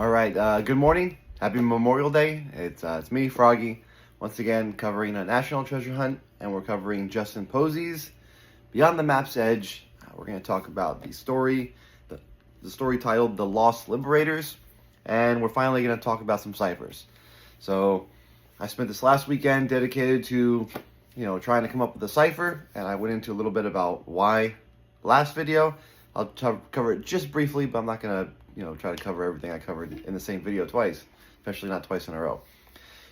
All right, good morning. Happy Memorial Day. It's me, Froggy, once again covering a national treasure hunt, and we're covering Justin Posey's Beyond the Map's Edge. We're going to talk about the story titled The Lost Liberators, and we're finally going to talk about some ciphers. So I spent this last weekend dedicated to, trying to come up with a cipher, and I went into a little bit about why last video. I'll cover it just briefly, but I'm not going to try to cover everything I covered in the same video twice, especially not twice in a row.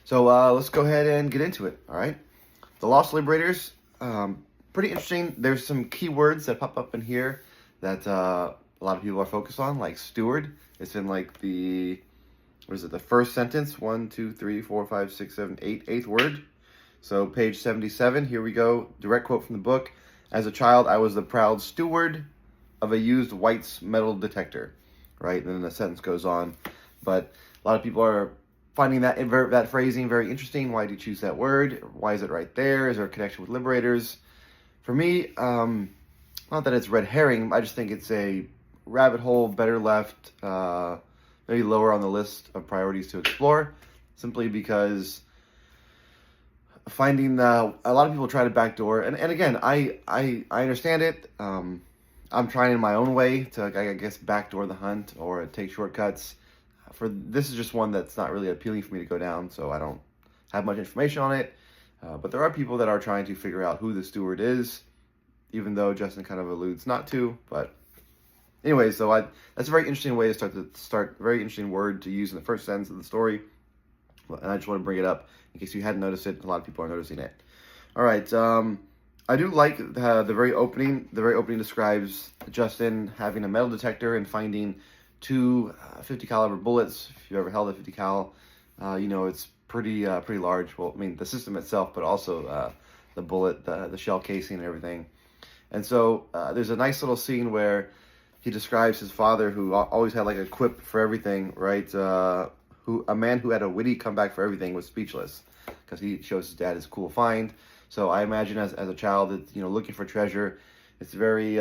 So let's go ahead and get into it, all right? The Lost Liberators, pretty interesting. There's some keywords that pop up in here that a lot of people are focused on, like steward. It's in like the first sentence, 1, 2, 3, 4, 5, 6, 7, 8, eighth word. So page 77, here we go, direct quote from the book. As a child, I was the proud steward of a used White's metal detector. Right, and then the sentence goes on, but a lot of people are finding that phrasing very interesting. Why do you choose that word? Why is it right there? Is there a connection with liberators? For me, not that it's red herring. I just think it's a rabbit hole, better left, maybe lower on the list of priorities to explore, simply because finding a lot of people try to backdoor, and again, I understand it. I'm trying in my own way to, I guess, backdoor the hunt or take shortcuts. This is just one that's not really appealing for me to go down, so I don't have much information on it. But there are people that are trying to figure out who the steward is, even though Justin kind of alludes not to. But anyway, so that's a very interesting way to start. Very interesting word to use in the first sentence of the story, and I just want to bring it up in case you hadn't noticed it. A lot of people are noticing it. All right. I do like the very opening. The very opening describes Justin having a metal detector and finding two 50 caliber bullets. If you ever held a 50 cal, it's pretty large. Well, I mean the system itself, but also the bullet, the shell casing, and everything. And so there's a nice little scene where he describes his father, who always had like a quip for everything, right? A man who had a witty comeback for everything was speechless because he shows his dad his cool find. So I imagine as a child, that looking for treasure, it's very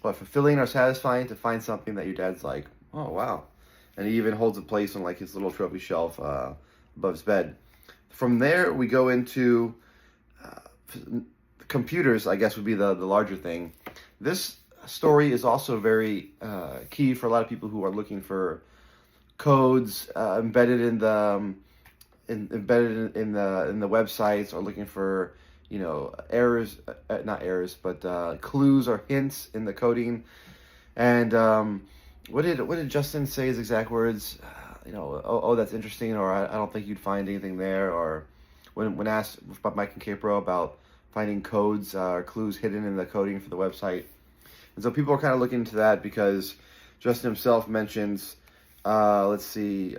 fulfilling or satisfying to find something that your dad's like, oh wow, and he even holds a place on like his little trophy shelf above his bed. From there, we go into computers. I guess would be the larger thing. This story is also very key for a lot of people who are looking for codes embedded in the websites, or looking for errors, not errors, but clues or hints in the coding. And what did Justin say his exact words? Oh, that's interesting, or I don't think you'd find anything there. Or when asked by Mike and Capro about finding codes or clues hidden in the coding for the website. And so people are kind of looking into that because Justin himself mentions, let's see,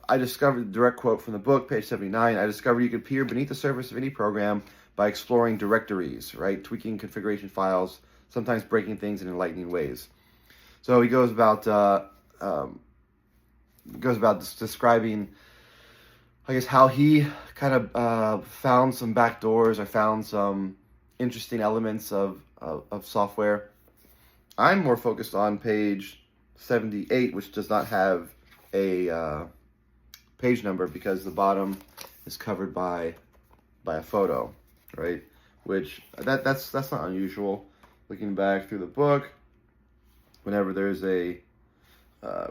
I discovered, direct quote from the book, page 79, I discovered you could peer beneath the surface of any program by exploring directories, right? Tweaking configuration files, sometimes breaking things in enlightening ways. So he goes about describing, I guess, how he kind of found some backdoors or found some interesting elements of software. I'm more focused on page 78, which does not have a page number because the bottom is covered by a photo, right? Which that's not unusual. Looking back through the book, whenever there's a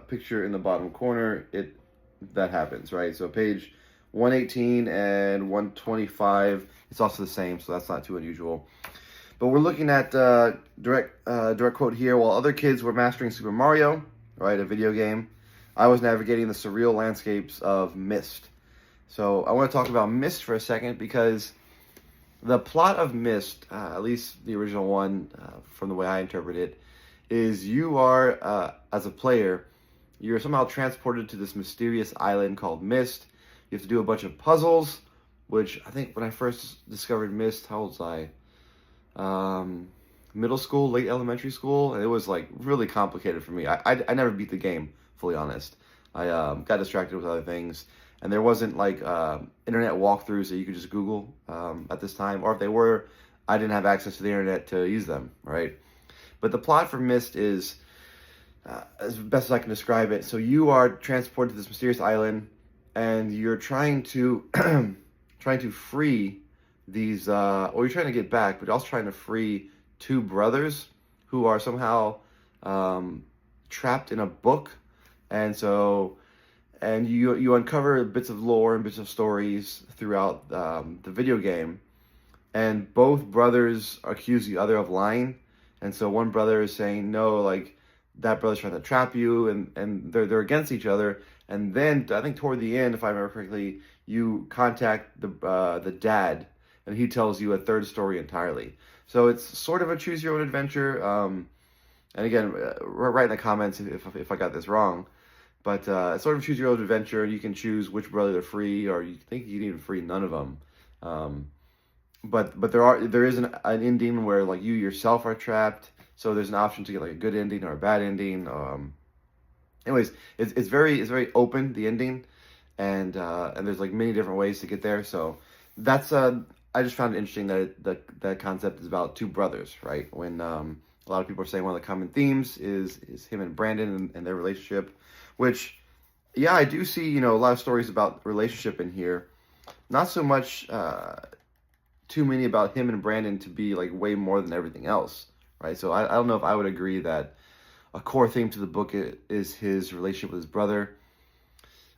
picture in the bottom corner, that happens, right? So page 118 and 125, it's also the same, so that's not too unusual. But we're looking at direct quote here. While other kids were mastering Super Mario, right, a video game, I was navigating the surreal landscapes of Myst. So I want to talk about Myst for a second because the plot of Myst, at least the original one, from the way I interpret it, is you are, as a player, you're somehow transported to this mysterious island called Myst. You have to do a bunch of puzzles, which I think when I first discovered Myst, how old was I? Middle school, late elementary school, and it was like really complicated for me. I never beat the game, fully honest. I got distracted with other things, and there wasn't like internet walkthroughs that you could just Google at this time, or if they were, I didn't have access to the internet to use them, right? But the plot for Myst is as best as I can describe it. So you are transported to this mysterious island, and you're trying to trying to free these, or you're trying to get back, but you're also trying to free two brothers who are somehow trapped in a book, and so you uncover bits of lore and bits of stories throughout the video game, and both brothers accuse the other of lying, and so one brother is saying no, like that brother's trying to trap you, and they're against each other, and then I think toward the end, if I remember correctly, you contact the dad, and he tells you a third story entirely. So it's sort of a choose your own adventure. And again, write in the comments if I got this wrong. But it's sort of choose your own adventure. You can choose which brother to free, or you think you can even free none of them. But there is an ending where like you yourself are trapped. So there's an option to get like a good ending or a bad ending. Anyways, it's very open, the ending, and there's like many different ways to get there. So that's I just found it interesting that that concept is about two brothers, right? When a lot of people are saying one of the common themes is him and Brandon and their relationship, which, yeah, I do see, a lot of stories about relationship in here. Not so much too many about him and Brandon to be like way more than everything else, right? So I don't know if I would agree that a core theme to the book is his relationship with his brother.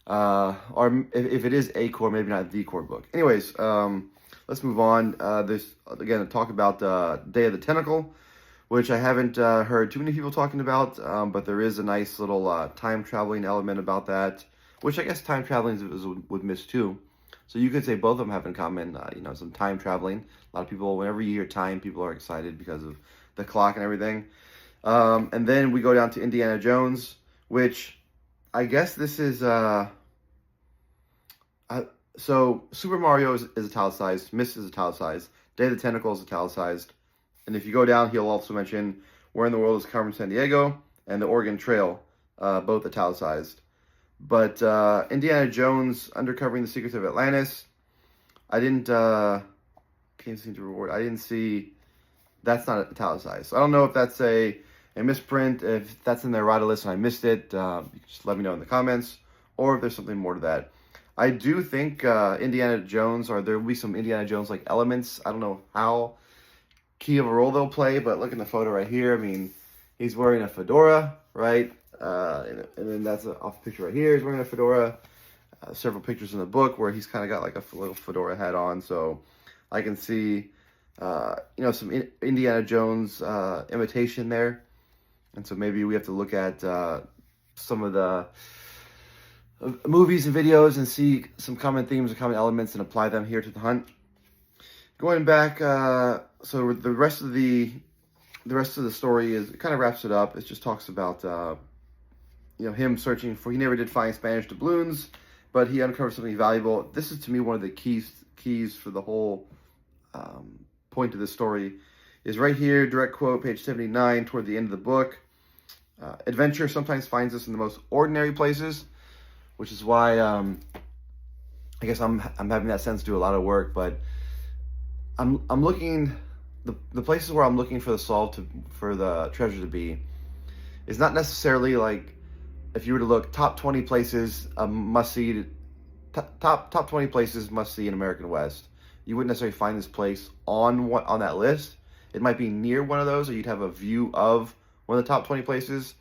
Or if it is a core, maybe not the core book. Anyways, let's move on. There's, again, a talk about Day of the Tentacle, which I haven't heard too many people talking about, but there is a nice little time traveling element about that, which I guess time traveling would miss too. So you could say both of them have in common, some time traveling. A lot of people, whenever you hear time, people are excited because of the clock and everything. And then we go down to Indiana Jones, which I guess this is... so Super Mario is italicized, Miss is italicized, Day of the Tentacle is italicized. And if you go down, he'll also mention Where in the World is Carmen Sandiego and the Oregon Trail, both italicized. But Indiana Jones, Uncovering the Secrets of Atlantis, I didn't, can't seem to reward, I didn't see, that's not italicized. So I don't know if that's a misprint, if that's in the errata list and I missed it, you can just let me know in the comments, or if there's something more to that. I do think Indiana Jones, or there will be some Indiana Jones-like elements. I don't know how key of a role they'll play, but look at the photo right here. I mean, he's wearing a fedora, right? And then that's off picture right here. He's wearing a fedora. Several pictures in the book where he's kind of got like a little fedora hat on. So I can see, some Indiana Jones imitation there. And so maybe we have to look at some of the movies and videos and see some common themes and common elements and apply them here to the hunt. Going back, so the rest of the story it kind of wraps it up. It just talks about him searching for. He never did find Spanish doubloons, but he uncovered something valuable. This is to me one of the keys for the whole point of this story. Is right here, direct quote, page 79, toward the end of the book. Adventure sometimes finds us in the most ordinary places, which is why I guess I'm having that sense do a lot of work, but I'm looking, the places where I'm looking for for the treasure to be is not necessarily like, if you were to look top 20 places must see, top 20 places must see in American West, you wouldn't necessarily find this place on that list. It might be near one of those, or you'd have a view of one of the top 20 places,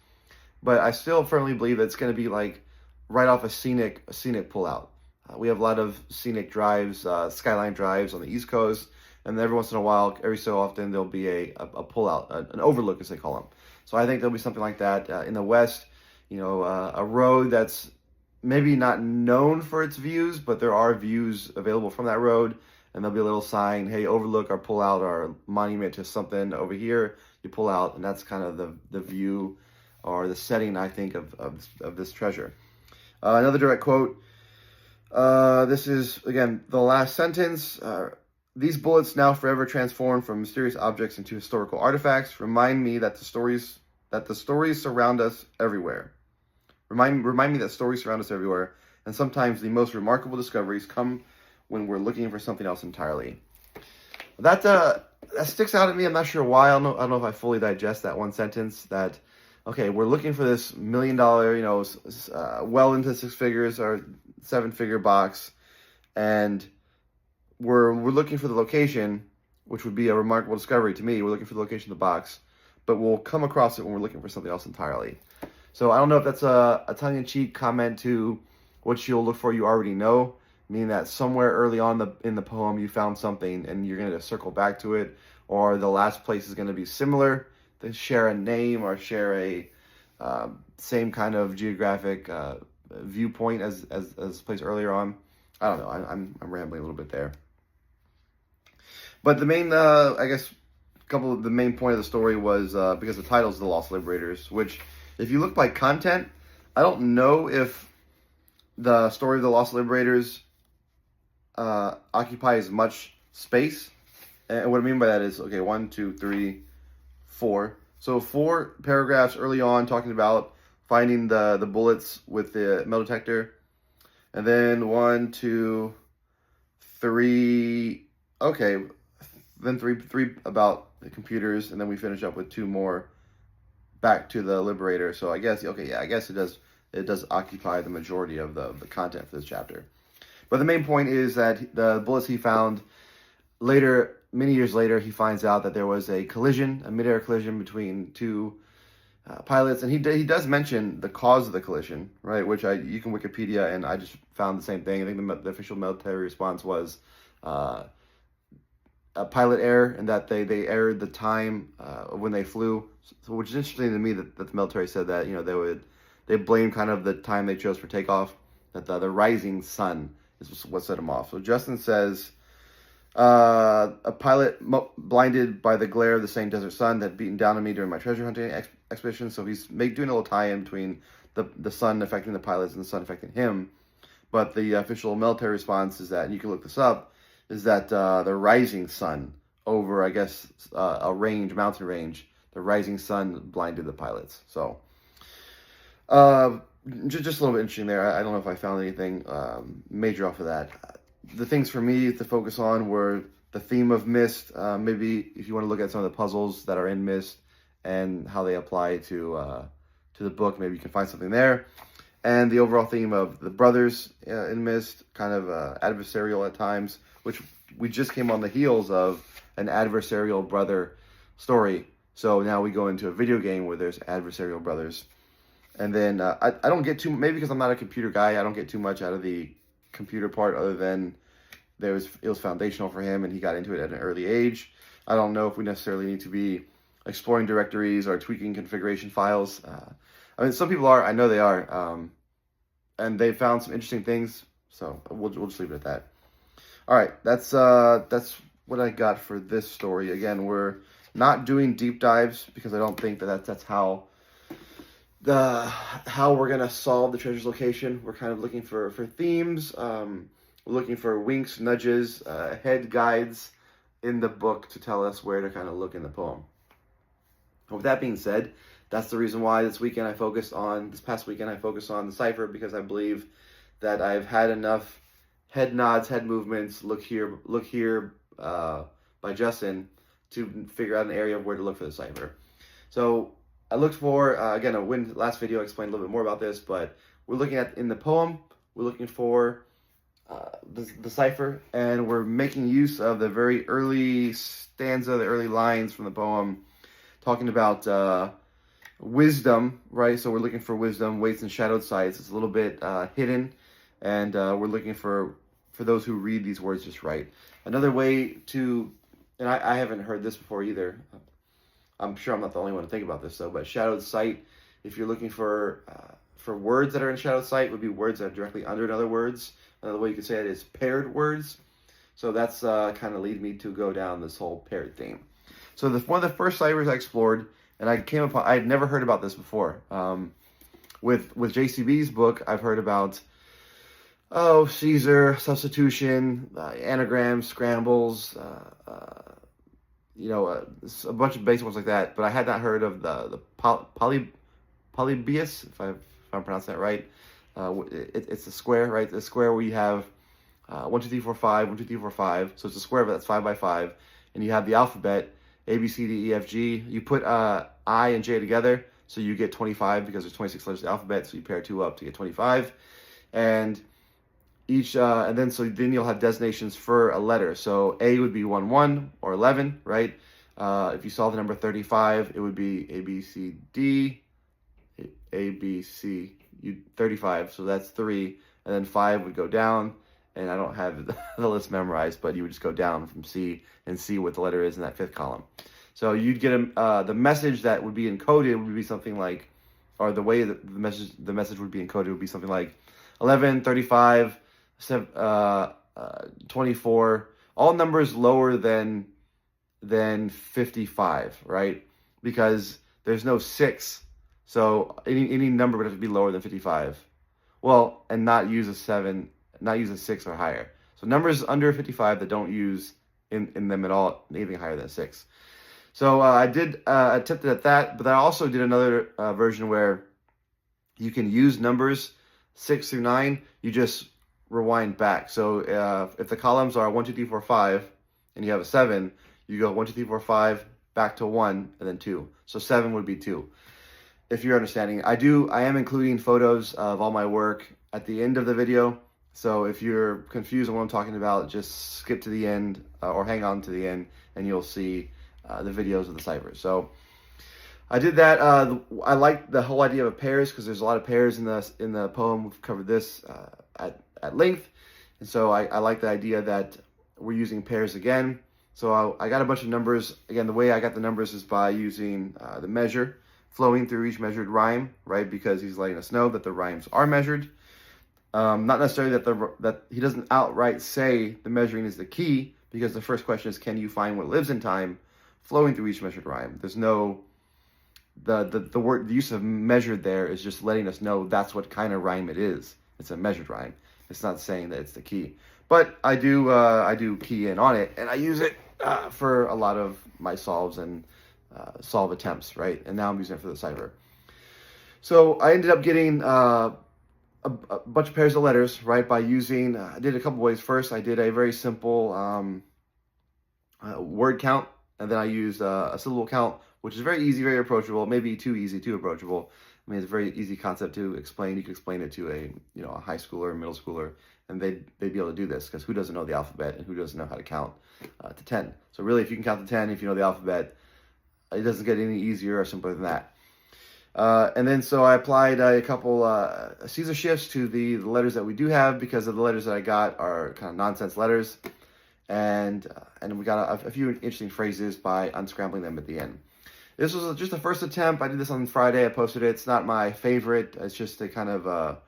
but I still firmly believe that it's going to be like right off a scenic pullout. We have a lot of scenic drives, skyline drives on the East Coast, and every once in a while, every so often, there'll be a pullout, an overlook as they call them. So I think there'll be something like that in the West. A road that's maybe not known for its views, but there are views available from that road, and there'll be a little sign, hey, overlook or pull out or monument to something over here. You pull out, and that's kind of the view or the setting, I think, of this treasure. Another direct quote. This is, again, the last sentence. These bullets, now forever transformed from mysterious objects into historical artifacts, remind me that the stories surround us everywhere. Remind me that stories surround us everywhere, and sometimes the most remarkable discoveries come when we're looking for something else entirely. That sticks out at me. I'm not sure why. I don't know if I fully digest that one sentence. That okay, we're looking for this $1 million, well into six figures or seven-figure box, and we're looking for the location, which would be a remarkable discovery to me. We're looking for the location of the box, but we'll come across it when we're looking for something else entirely. So I don't know if that's a tongue-in-cheek comment to what you'll look for you already know, meaning that somewhere early on in the poem you found something and you're going to circle back to it, or the last place is going to be similar, to share a name or share a same kind of geographic viewpoint as placed earlier on. I don't know. I'm rambling a little bit there. But the main, I guess, the main point of the story was because the title is The Lost Liberators, which, if you look by content, I don't know if the story of the Lost Liberators occupies much space. And what I mean by that is, okay, 1, 2, 3, 4. So 4 paragraphs early on talking about finding the bullets with the metal detector. And then 1, 2, 3, okay, then three about the computers, and then we finish up with 2 more back to the Liberator. So I guess, okay, yeah, I guess it does occupy the majority of the content for this chapter. But the main point is that the bullets he found later, many years later, he finds out that there was a collision, a midair collision between 2 pilots, and he does mention the cause of the collision, right? Which you can Wikipedia, and I just found the same thing. I think the official military response was a pilot error, and that they erred the time when they flew. So, which is interesting to me that the military said that they blame kind of the time they chose for takeoff, that the rising sun is what set them off. So Justin says, a pilot blinded by the glare of the same desert sun that beaten down on me during my treasure hunting expedition. So he's doing a little tie-in between the sun affecting the pilots and the sun affecting him. But the official military response is that, and you can look this up, is that the rising sun over, I guess, a mountain range, the rising sun blinded the pilots. So just a little bit interesting there. I don't know if I found anything major off of that. The things for me to focus on were the theme of Myst. Maybe if you want to look at some of the puzzles that are in Myst and how they apply to the book, maybe you can find something there. And the overall theme of the brothers in Myst, kind of adversarial at times, which we just came on the heels of an adversarial brother story. So now we go into a video game where there's adversarial brothers. And then I don't get too, maybe because I'm not a computer guy, I don't get too much out of the computer part other than it was foundational for him and he got into it at an early age. I don't know if we necessarily need to be exploring directories or tweaking configuration files. I mean, some people are, I know they are, and they found some interesting things, so we'll just leave it at that. All right, that's what I got for this story. Again, we're not doing deep dives because I don't think that's how we're gonna solve the treasure's location. We're kind of looking for themes. We're looking for winks, nudges, head guides in the book to tell us where to kind of look in the poem. With that being said, that's the reason why this past weekend I focused on the Cipher, because I believe that I've had enough head nods, head movements, look here by Justin to figure out an area of where to look for the Cipher. So I looked for, again, last video I explained a little bit more about this, but we're looking at, in the poem, we're looking for the Cipher, and we're making use of the very early stanza, the early lines from the poem, talking about wisdom, right? So we're looking for wisdom, waits in shadowed sights. It's a little bit hidden, and we're looking for those who read these words just right. Another way to, and I haven't heard this before either, I'm sure I'm not the only one to think about this though, but shadowed sight, if you're looking for words that are in shadowed sight, would be words that are directly under another words. Another way you could say it is paired words. So that's kind of lead me to go down this whole paired theme. So one of the first ciphers I explored, and I had never heard about this before. With JCB's book, I've heard about, Caesar, substitution, anagrams, scrambles, a bunch of basic ones like that. But I had not heard of the polybius, if I'm pronouncing that right. It's a square, right? The square where you have 1, 2, 3, 4, 5, 1, 2, 3, 4, 5. So it's a square, but that's 5 by 5. And you have the alphabet, A, B, C, D, E, F, G. You put I and J together, So you get 25 because there's 26 letters of the alphabet. So you pair 2 up to get 25. And then you'll have designations for a letter. So A would be 1, 1 or 11, right? If you saw the number 35, it would be A, B, C, D, A, B, C, 35. So that's 3. And then 5 would go down. And I don't have the list memorized, but you would just go down from C and see what the letter is in that 5th column. So you'd get the message that would be encoded would be something like, or the way that the message would be encoded would be something like 11, 35, 24, all numbers lower than 55, right? Because there's no 6, so any number would have to be lower than 55. Well, and not use a 7, not use a 6 or higher. So numbers under 55 that don't use in them at all anything higher than 6. So I did attempted at that, but I also did another version where you can use numbers 6 through 9. You just rewind back. So if the columns are 1, 2, 3, 4, 5, and you have a 7, you go 1, 2, 3, 4, 5, back to 1, and then 2. So 7 would be 2. If you're understanding, I am including photos of all my work at the end of the video. So if you're confused on what I'm talking about, just skip to the end or hang on to the end, and you'll see the videos of the cipher. So I did that. I like the whole idea of pairs because there's a lot of pairs in the poem. We've covered this at length, and so I like the idea that we're using pairs again. So I got a bunch of numbers. Again, the way I got the numbers is by using the measure, flowing through each measured rhyme, right? Because he's letting us know that the rhymes are measured. Not necessarily that he doesn't outright say the measuring is the key, because the first question is, can you find what lives in time? Flowing through each measured rhyme. There's no the use of measured there is just letting us know that's what kind of rhyme it is. It's a measured rhyme. It's not saying that it's the key. But I do key in on it, and I use it for a lot of my solves and solve attempts, right? And now I'm using it for the cipher. So I ended up getting a bunch of pairs of letters, right? By using I did a couple ways. First, I did a very simple word count. And then I used a syllable count, which is very easy, very approachable. Maybe too easy, too approachable. I mean, it's a very easy concept to explain. You can explain it to a high schooler, middle schooler, and they'd be able to do this, because who doesn't know the alphabet and who doesn't know how to count to 10? So really, if you can count to 10, if you know the alphabet, it doesn't get any easier or simpler than that. And then so I applied a couple Caesar shifts to the letters that we do have, because of the letters that I got are kind of nonsense letters. And we got a few interesting phrases by unscrambling them at the end. This was just the first attempt. I did this on Friday. I posted it. It's not my favorite. It's just a kind of a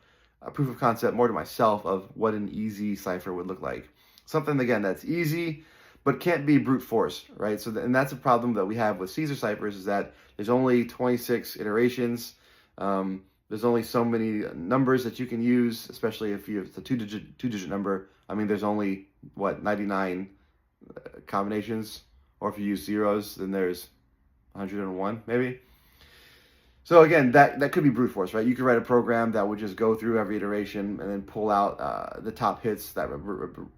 proof of concept, more to myself, of what an easy cipher would look like. Something, again, that's easy, but can't be brute force, right? So, and that's a problem that we have with Caesar ciphers, is that there's only 26 iterations. There's only so many numbers that you can use, especially if it's a two-digit number. I mean, there's only, 99 combinations? Or if you use zeros, then there's 101, maybe? So again, that could be brute force, right? You could write a program that would just go through every iteration and then pull out the top hits that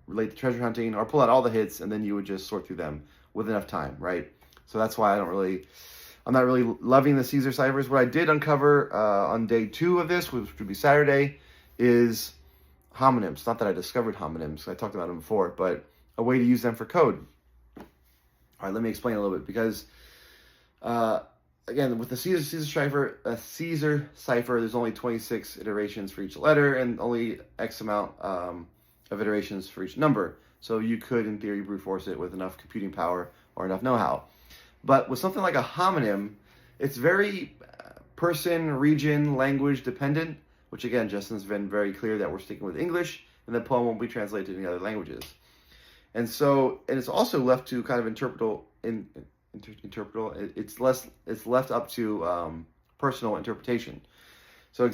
relate to treasure hunting, or pull out all the hits, and then you would just sort through them with enough time, right? So that's why I'm not really loving the Caesar ciphers. What I did uncover on day 2 of this, which would be Saturday, is homonyms. Not that I discovered homonyms, I talked about them before, but a way to use them for code. All right, let me explain a little bit, because again, with the Caesar cipher, there's only 26 iterations for each letter, and only X amount of iterations for each number. So you could, in theory, brute force it with enough computing power or enough know-how. But with something like a homonym, it's very person, region, language dependent, which again, Justin's been very clear that we're sticking with English, and the poem won't be translated in other languages. And it's also left to kind of interpretable. It's left up to personal interpretation. So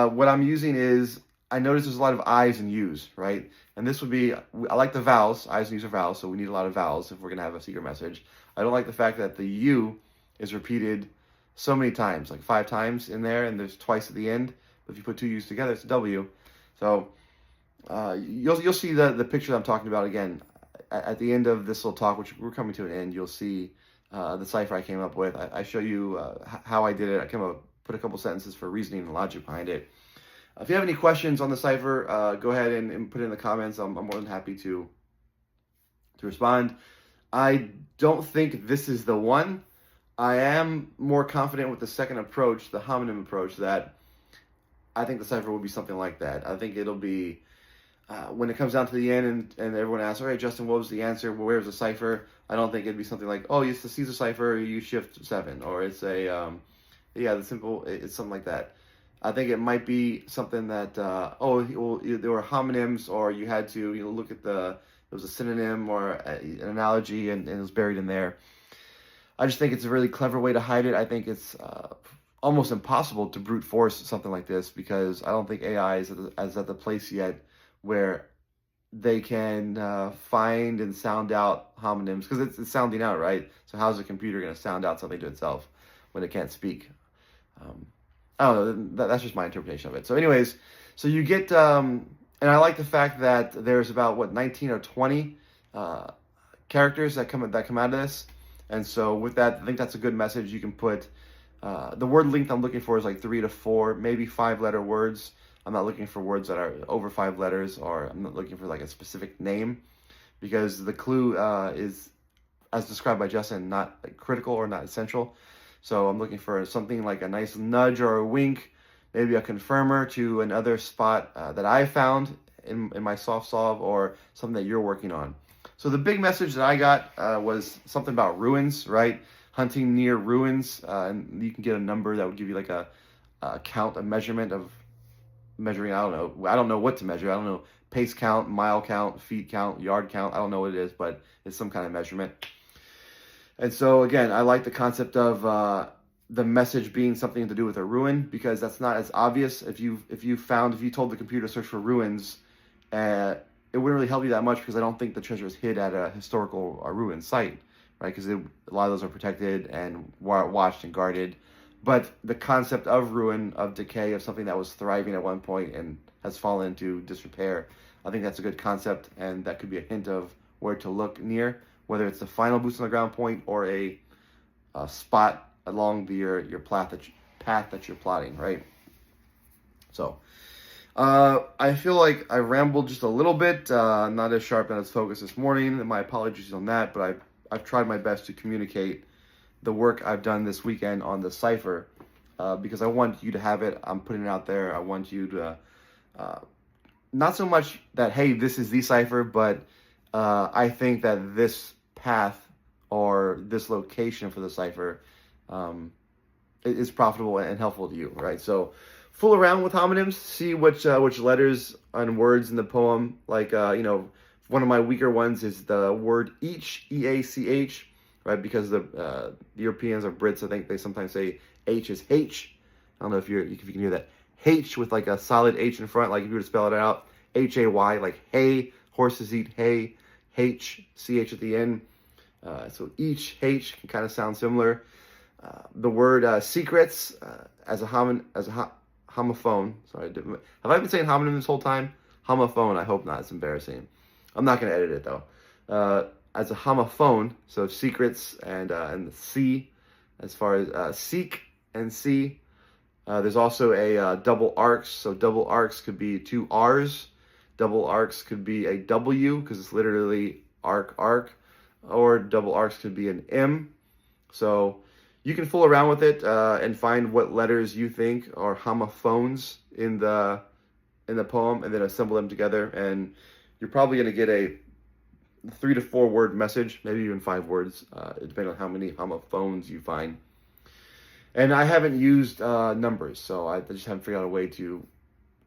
what I'm using is, I notice there's a lot of I's and U's, right? And this would be, I like the vowels. I's and U's are vowels, so we need a lot of vowels if we're going to have a secret message. I don't like the fact that the U is repeated so many times, like 5 times in there, and there's twice at the end. But if you put 2 U's together, it's a W. So you'll see the picture that I'm talking about again. At the end of this little talk, which we're coming to an end, you'll see the cipher I came up with. I show you how I did it. I put a couple sentences for reasoning and logic behind it. If you have any questions on the cipher, go ahead and put it in the comments. I'm more than happy to respond. I don't think this is the one. I am more confident with the second approach, the homonym approach, that I think the cipher will be something like that. I think it'll be, when it comes down to the end and everyone asks, all right, Justin, what was the answer? Well, where's the cipher? I don't think it'd be something like, oh, it's the Caesar cipher, you shift 7. Or it's it's something like that. I think it might be something that, there were homonyms, or you had to, look at there was a synonym or an analogy, and it was buried in there. I just think it's a really clever way to hide it. I think it's almost impossible to brute force something like this, because I don't think AI is at the place yet where they can find and sound out homonyms, because it's sounding out, right? So how's a computer going to sound out something to itself when it can't speak? I don't know. That's just my interpretation of it. So anyways, so you get, and I like the fact that there's about 19 or 20 characters that come out of this. And so with that, I think that's a good message. You can put, the word length I'm looking for is like 3 to 4, maybe 5-letter words. I'm not looking for words that are over 5 letters, or I'm not looking for like a specific name, because the clue is, as described by Justin, not like critical or not essential. So I'm looking for something like a nice nudge or a wink, maybe a confirmer to another spot that I found in my soft solve, or something that you're working on. So the big message that I got was something about ruins, right? Hunting near ruins, and you can get a number that would give you like a count, a measurement of measuring. I don't know what to measure. I don't know, pace count, mile count, feet count, yard count. I don't know what it is, but it's some kind of measurement. And so again, I like the concept of the message being something to do with a ruin, because that's not as obvious. If you told the computer to search for ruins, it wouldn't really help you that much, because I don't think the treasure is hid at a historical ruin site, right? Because a lot of those are protected and watched and guarded. But the concept of ruin, of decay, of something that was thriving at one point and has fallen into disrepair, I think that's a good concept, and that could be a hint of where to look near, whether it's the final boots on the ground point or a spot along your path that you're plotting, right? So I feel like I rambled just a little bit, not as sharp and as focused this morning, and my apologies on that, but I've tried my best to communicate the work I've done this weekend on the cipher, because I want you to have it. I'm putting it out there. I want you to, not so much that, hey, this is the cipher, but I think that this path or this location for the cipher is profitable and helpful to you, right? So fool around with homonyms, see which letters and words in the poem, like, one of my weaker ones is the word each, E-A-C-H, right? Because the Europeans or Brits, I think they sometimes say H is H. I don't know if you can hear that. H with like a solid H in front, like if you were to spell it out, H-A-Y, like hay, horses eat hay, H, C-H at the end. So each, H can kind of sound similar. The word secrets as a homophone. Sorry, have I been saying homonym this whole time? Homophone, I hope not. It's embarrassing. I'm not going to edit it though. As a homophone, so secrets and the C, as far as seek and see. There's also a double arcs. So double arcs could be 2 R's. Double arcs could be a W, because it's literally arc. Or double arcs could be an M. So you can fool around with it and find what letters you think are homophones in the poem, and then assemble them together. And you're probably going to get a 3 to 4 word message, maybe even 5 words, depending on how many homophones you find. And I haven't used numbers, so I just haven't figured out a way to,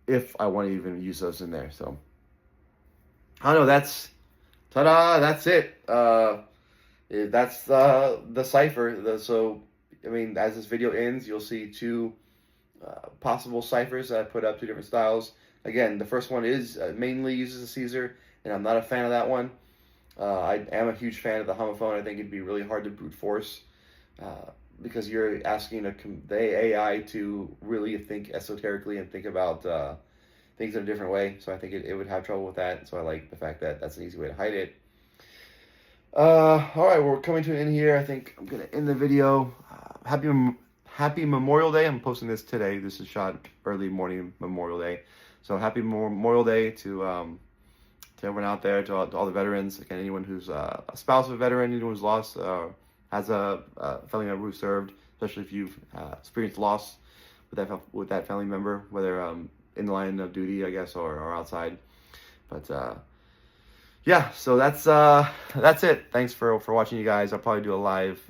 if I want to even use those in there. So I don't know. That's it. That's the cipher. So I mean, as this video ends, you'll see 2 possible ciphers that I put up, 2 different styles. Again, the first one is mainly uses a Caesar, and I'm not a fan of that one. I am a huge fan of the homophone. I think it'd be really hard to brute force, because you're asking the AI to really think esoterically and think about things in a different way. So I think it would have trouble with that. So I like the fact that that's an easy way to hide it. All right, we're coming to an end here. I think I'm gonna end the video. Happy Memorial Day. I'm posting this today. This is shot early morning Memorial Day. So happy Memorial Day to everyone out there, to all the veterans. Again, anyone who's a spouse of a veteran, anyone who's lost, has a family member who served, especially if you've experienced loss with that family member, whether in the line of duty, I guess, or outside. But yeah, so that's it. Thanks for watching, you guys. I'll probably do a live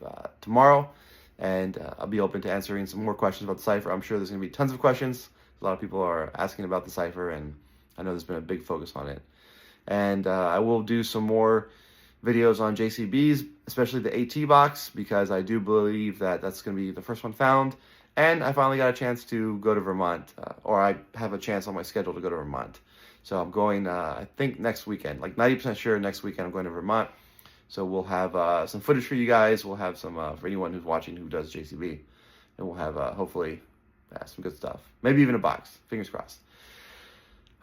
tomorrow, and I'll be open to answering some more questions about the Cipher. I'm sure there's going to be tons of questions. A lot of people are asking about the Cipher, and I know there's been a big focus on it. And I will do some more videos on JCBs, especially the AT box, because I do believe that that's going to be the first one found. And I finally got a chance to go to Vermont, or I have a chance on my schedule to go to Vermont. So I'm going, I think next weekend, like 90% sure next weekend I'm going to Vermont. So we'll have some footage for you guys. We'll have some, for anyone who's watching who does JCB. And we'll have, hopefully, some good stuff. Maybe even a box. Fingers crossed.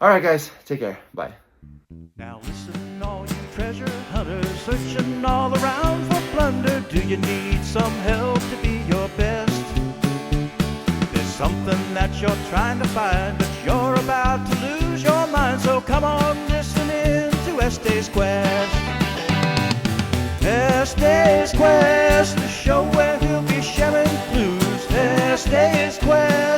All right, guys. Take care. Bye. Now listen, all you treasure hunters, searching all around for plunder. Do you need some help to be your best? There's something that you're trying to find, but you're about to lose your mind. So come on, listen in to Estes Quest. Estes Quest, the show where he'll be sharing clues. Estes Quest.